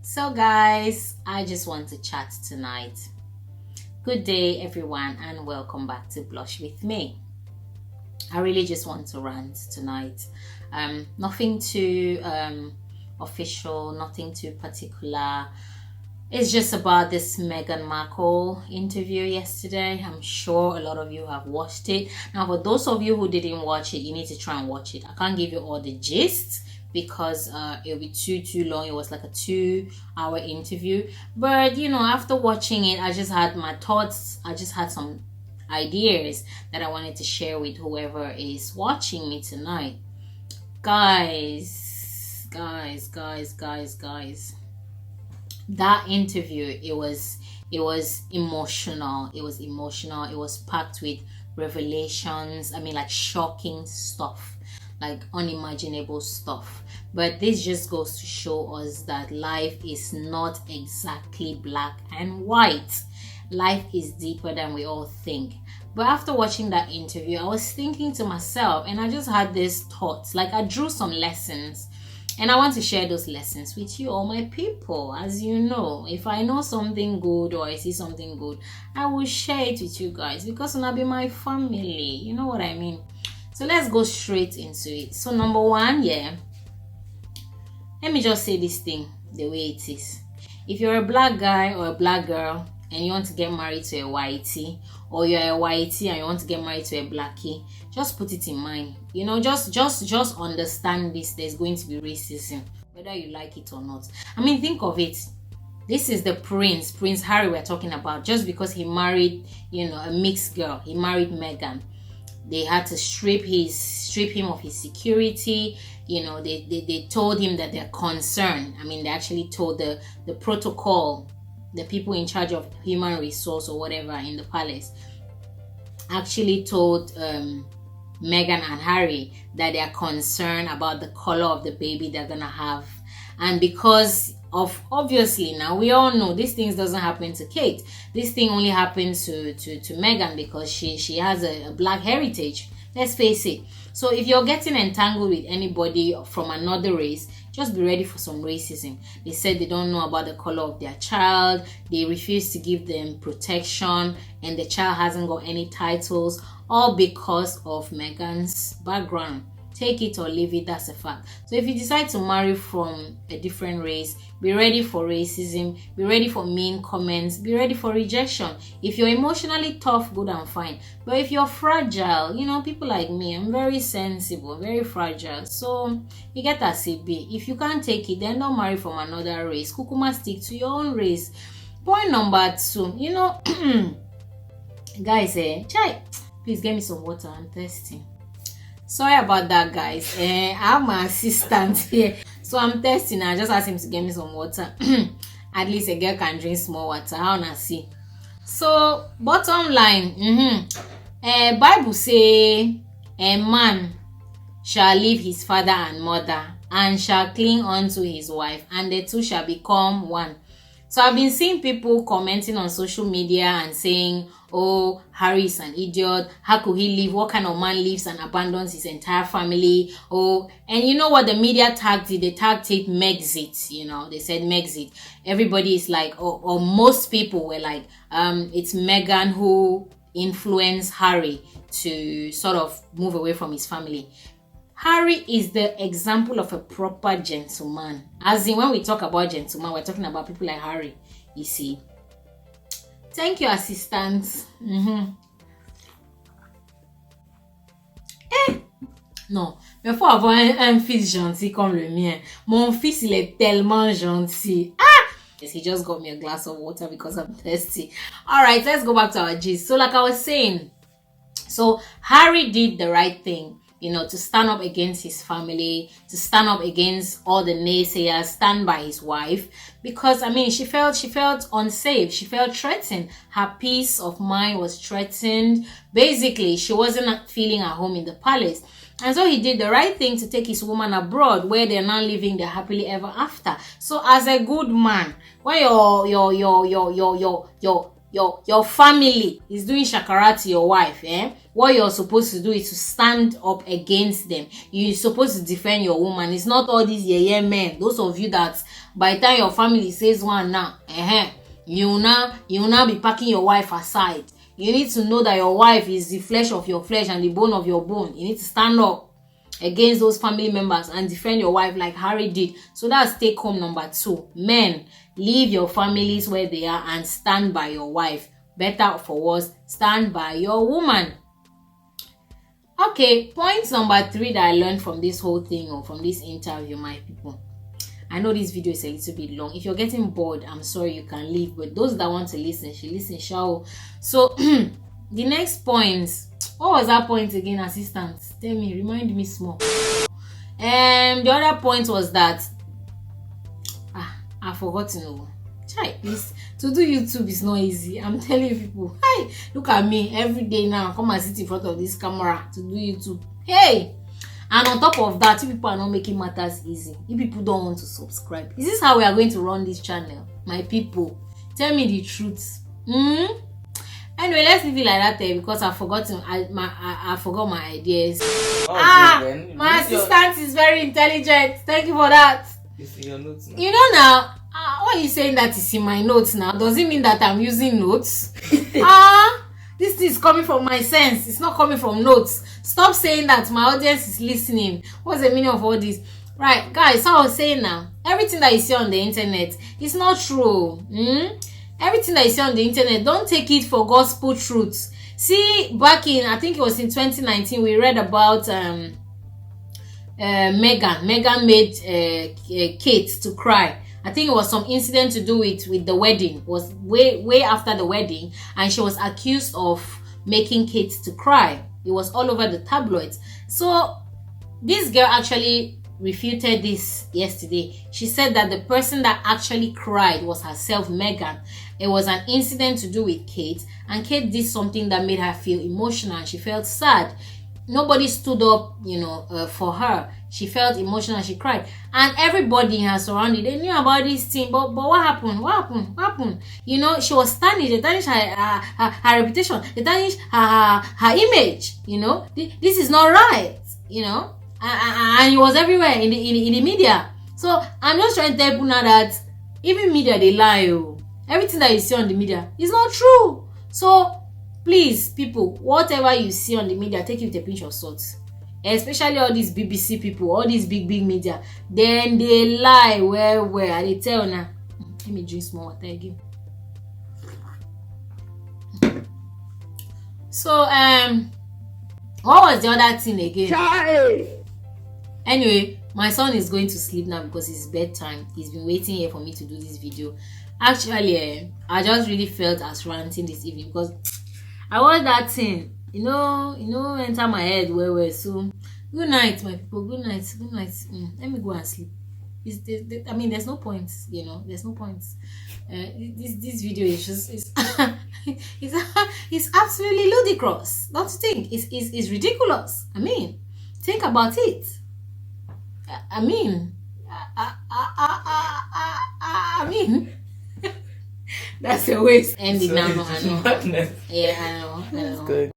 So guys, I just want to chat tonight. Good day everyone and welcome back to Blush with me. I really just want to rant tonight. Nothing too official, nothing too particular. It's just about this Meghan Markle interview yesterday. I'm sure a lot of you have watched it. Now, for those of you who didn't watch it, you need to try and watch it. I can't give you all the gist because it'll be too long. It was like a 2-hour interview. But, after watching it, I just had my thoughts. I just had some ideas that I wanted to share with whoever is watching me tonight. Guys. That interview, it was emotional. It was packed with revelations. Like shocking stuff, like unimaginable stuff. But this just goes to show us that life is not exactly black and white. Life is deeper than we all think. But after watching that interview, I was thinking to myself, and I just had these thoughts. Like, I drew some lessons, and I want to share those lessons with you, all my people. As you know, if I know something good or I see something good, I will share it with you guys because it'll be my family. You know what I mean? So let's go straight into it. So number one, let me just say this thing the way it is. If you're a black guy or a black girl and you want to get married to a whitey, or you're a whitey and you want to get married to a blackie, just put it in mind. Just understand this. There's going to be racism, whether you like it or not. Think of it. This is the Prince Harry we're talking about. Just because he married, a mixed girl, he married Meghan. They had to strip him of his security. They told him that they're concerned. They actually told the protocol, the people in charge of human resource or whatever in the palace, actually told Meghan and Harry that they are concerned about the color of the baby they're gonna have. And because of, obviously, now we all know these things doesn't happen to Kate. This thing only happens to Meghan because she has a black heritage. Let's face it. So if you're getting entangled with anybody from another race, just be ready for some racism. They said they don't know about the color of their child. They refuse to give them protection, and the child hasn't got any titles, all because of Meghan's background. Take it or leave it, that's a fact. So if you decide to marry from a different race, be ready for racism, be ready for mean comments, be ready for rejection. If you're emotionally tough, good and fine. But if you're fragile, people like me, I'm very sensible, very fragile. So you get that CB. If you can't take it, then don't marry from another race. Kukuma, stick to your own race. Point number 2, guys, chai, please get me some water, I'm thirsty. Sorry about that, guys. I have my assistant here, so I'm thirsty now. I just asked him to get me some water. At least a girl can drink small water. How na see? So bottom line, Bible say a man shall leave his father and mother and shall cling unto his wife, and the two shall become one. So I've been seeing people commenting on social media and saying, oh, Harry is an idiot. How could he leave? What kind of man leaves and abandons his entire family? Oh, and you know what the media tagged it? They tagged it Megxit. They said Megxit. Everybody is like, or most people were like, it's Meghan who influenced Harry to sort of move away from his family. Harry is the example of a proper gentleman. As in, when we talk about gentleman, we're talking about people like Harry, you see. Thank you, assistant. Non, mais faut avoir un fils gentil comme le mien. Mon fils, il est tellement gentil. Yes, he just got me a glass of water because I'm thirsty. Alright, let's go back to our gist. So like I was saying, so Harry did the right thing. To stand up against his family, to stand up against all the naysayers, stand by his wife. Because, she felt unsafe. She felt threatened. Her peace of mind was threatened. Basically, she wasn't feeling at home in the palace. And so he did the right thing to take his woman abroad, where they're now living their happily ever after. So as a good man, when your your family is doing shakara to your wife, what you're supposed to do is to stand up against them. You're supposed to defend your woman. It's not all these men. Those of you that by the time your family says one now, you will now be packing your wife aside. You need to know that your wife is the flesh of your flesh and the bone of your bone. You need to stand up against those family members and defend your wife like Harry did. So that's take home number 2. Men, leave your families where they are and stand by your wife. Better for worse, stand by your woman. Okay, point number 3 that I learned from this whole thing or from this interview, my people. I know this video is a little bit long. If you're getting bored, I'm sorry, you can leave. But those that want to listen, shall. So the next point, what was that point again, assistant? Tell me, remind me small. The other point was that I forgot to know. This to do YouTube is not easy. I'm telling you people. Hey, look at me every day now. Come and sit in front of this camera to do YouTube. Hey, and on top of that, you people are not making matters easy. You people don't want to subscribe. Is this how we are going to run this channel, my people? Tell me the truth. Anyway, let's leave it like that there because I forgot my ideas. My assistant is very intelligent. Thank you for that. It's in your notes now. You know now, why are you saying that is in my notes now? Does it mean that I'm using notes? This is coming from my sense. It's not coming from notes. Stop saying that my audience is listening. What's the meaning of all this? Right, guys, so I was saying now, everything that you see on the internet is not true. Everything that you see on the internet, don't take it for gospel truths. See, back in, I think it was in 2019, we read about Meghan. Meghan made Kate to cry. I think it was some incident to do with the wedding. It was way after the wedding, and she was accused of making Kate to cry. It was all over the tabloids. So this girl actually refuted this yesterday. She said that the person that actually cried was herself, Meghan. It was an incident to do with Kate, and Kate did something that made her feel emotional. She felt sad. Nobody stood up, for her. She felt emotional. She cried, and everybody in her surrounding, they knew about this thing. But what happened? What happened? She was tarnished. They tarnished her reputation. They tarnished her image. This is not right. And it was everywhere in the media. So I'm just trying to tell people now that even media, they lie. Everything that you see on the media is not true. So please, people, whatever you see on the media, take it with a pinch of salt. Especially all these BBC people, all these big media, then they lie. Where they tell now. Let me drink some water again. So what was the other thing again? Anyway, my son is going to sleep now because it's bedtime. He's been waiting here for me to do this video. Actually, I just really felt as ranting this evening because I want that thing, enter my head well. So, good night, my people. Good night. Let me go and sleep. There's no point, There's no point. This video is just it's absolutely ludicrous. Don't you think? It's ridiculous. Think about it. That's a waste. Ending now. I know. Yeah, I know. That's good.